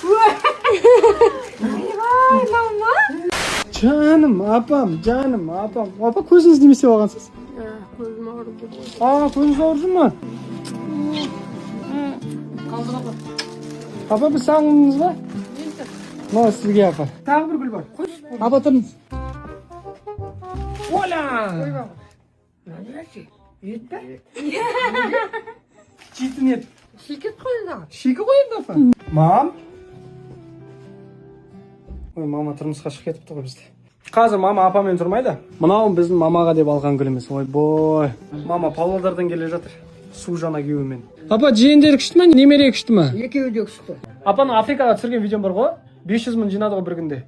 Vay mama. Canım apam. Apa ko'zingiz nima isteb olgansiz? Ko'zim og'ridi. Ko'zingiz og'ridimi? Qaldi baba. Apa bir sog'indingizmi? Mana sizga apa. Tag'i bir gul bor. Apa turmiz. Vola! Yetdi. Chitni yet. Sheket qo'ydi. Shiki qo'ydi apa. Mam. Voy, mama turmushga chiqib ketibdi qo'y bizda. Hozir mama apamen turmaydi. Mana bizning mamaga deb olgan gulimiz. Voy boy. Mama Pavlodardan kelib жатыр. Suvjana kuyumen. Apa jiyendер күштүмө, немере күштүмө? Екеуі де күшті. Апаның Африкаға түсірген видеом бар ғой. 500 мың жинады ғой бір күнде.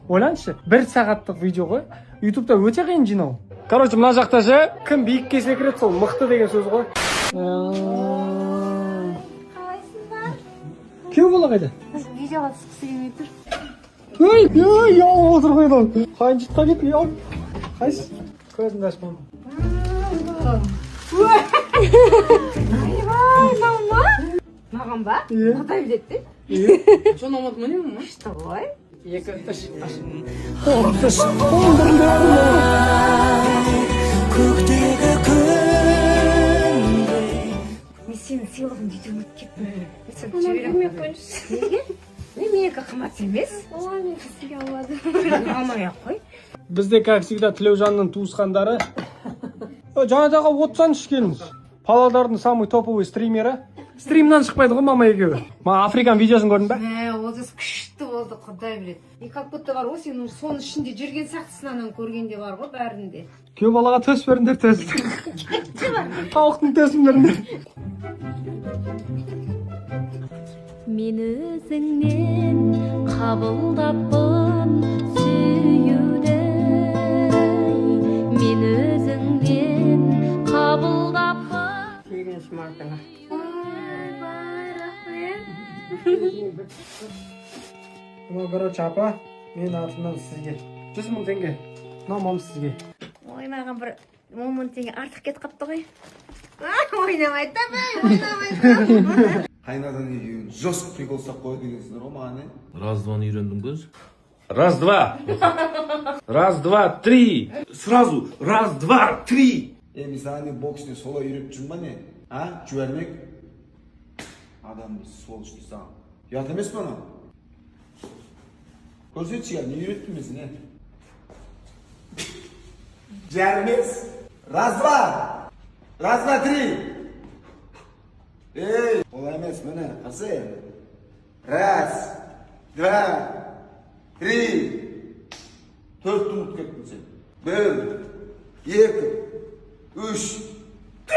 Ойлаңызшы, 1 сағаттық видео ғой. YouTube'да өте қиын жинау. Короче, мына жақта же кім биікке секіреді, сол мықты деген сөз ғой. Күйеу бала қайда? Видеоға түскісі келмей тұр. Ой, отыр қойды. Қайын жұртқа кетті, қайсы? Көзіңді ашпам. Vay mama. Mаған ба? Құдай білетті. Соны ұмытма не мама? Что ғой? 2, 3, Мен сенің сыйлығын жете ұмытып кеттім. Білмей қойыңыз. Неге? Менікі қымбат емес. Ой, мен сізге алмадым. Алмай-ақ қой. Бізде, как всегда, Тілеужанның туысқандары. Жаңадағы отсаңызшы келіңіз. Павлодардың самый топовый стримері. Стримнан шықпайды ғой мама екеуі. Ма Африкан видеосын көрдің бе? Олжас күшті болды, құдай біледі. И как будто бар ғой, сен соның ішінде жүрген сақтысынан көргенде бар ғой бәрінде. Күйеу балаға төс беріңдер, төс. Тауықтың төсін беріңдер. Мен өзіңнен қабылдаппын сүюді. Мен өзіңнен қабылдаппын. Сегіз мартыңа. Короче, апа, мен атымнан сізге 100 мың теңге. Мамам сізге. Ой, маған бір 10 мың теңге артық кетіп қапты ғой. Ойнамайды да бай, ойнамайды. Қайнадан екеуін жосық прикол ұстап қой дегенсіңдер ғой маған, Раз-два үйрендім көз. Раз-два. Раз-два, три. Сразу. Раз-два, три. Мен саған боксты солай үйретіп жүрмін ба не? Жібермек. Адам сволочь саған. Ұят емес пе ана? Көрсетші не үйреттім мен сені? Жармес. Раз-два. Раз-два, три. Ей, олай емес, міне, қарсы енді. Раз, два, три. 4 ұмыт кеттің сен. 1, 2, 3, 4.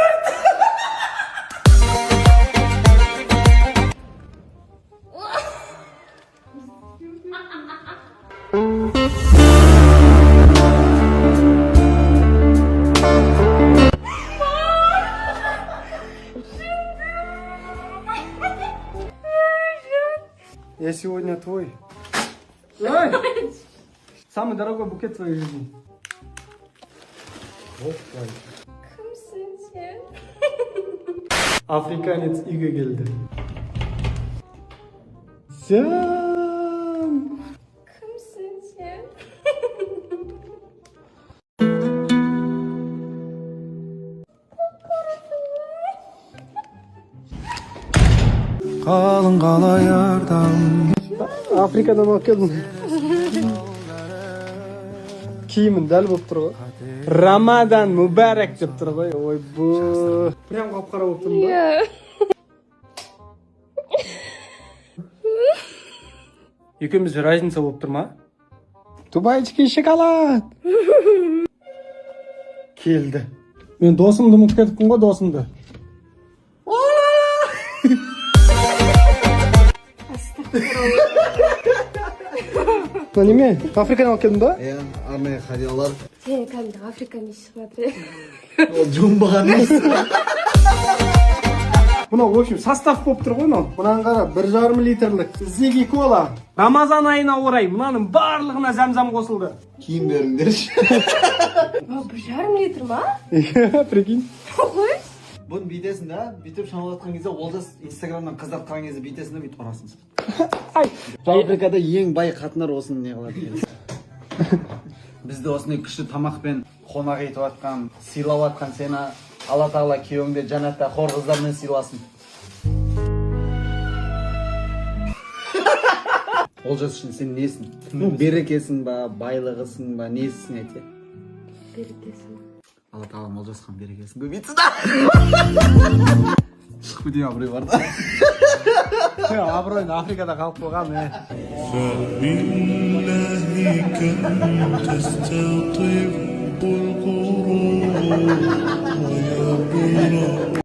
Я сегодня твой. Самый дорогой букет твоей жизни. Кімсің сен? Африканец үйге келді. Сәм. Кімсің сен? Қалың қалай ардам. Африкадан алып келдім. Киімін дәл болып тұр ғой. Рамадан мүбәрәк деп тұр ғой. Ой бұ. Прям қап-қара болып тұрмын ба? Екеуміз разница болып тұр ма? Дубайчики шоколад. Келді. Мен досымды ұмытып кетіппін ғой, досымды. Ну неме? Африкадан алып келдің ба? Арнайы хадиялар. Сен кәдімгі Африканы смотри. Ол жумбаған емес. Мынау, в общем, состав болып тұр ғой мынау. Мынаны қара, 1,5 литрлік Зиги кола. Рамазан айына орай мынаның барлығына зәмзам қосылды. Киім беріңдерші. 1,5 литр ма? Иә, прикинь. Ой. Бұны бүйтесің да, бүйтіп шамалап жатқан кезде Олжас Инстаграмнан қыздарды қараған кезде бүйтесің да, бүйтіп ұрасың. Африкада ең бай қатындар осыны не қылады екен. Бізді осындай күшті тамақпен қонақ етіп жатқан, сыйлап жатқан сені Алла тағала күйеуіңді жәннатта хор қыздармен сыйласын. Олжас үшін сен несің? Берекесің ба, байлығысың ба, несің әйте? Берекесін. Алла тағалам Олжасқан берекесін көбейтсін да. Шығып дейін абырой бар да. Абыройын Африкада қалып қойған. فبالله كم تستطيب الغرور ويا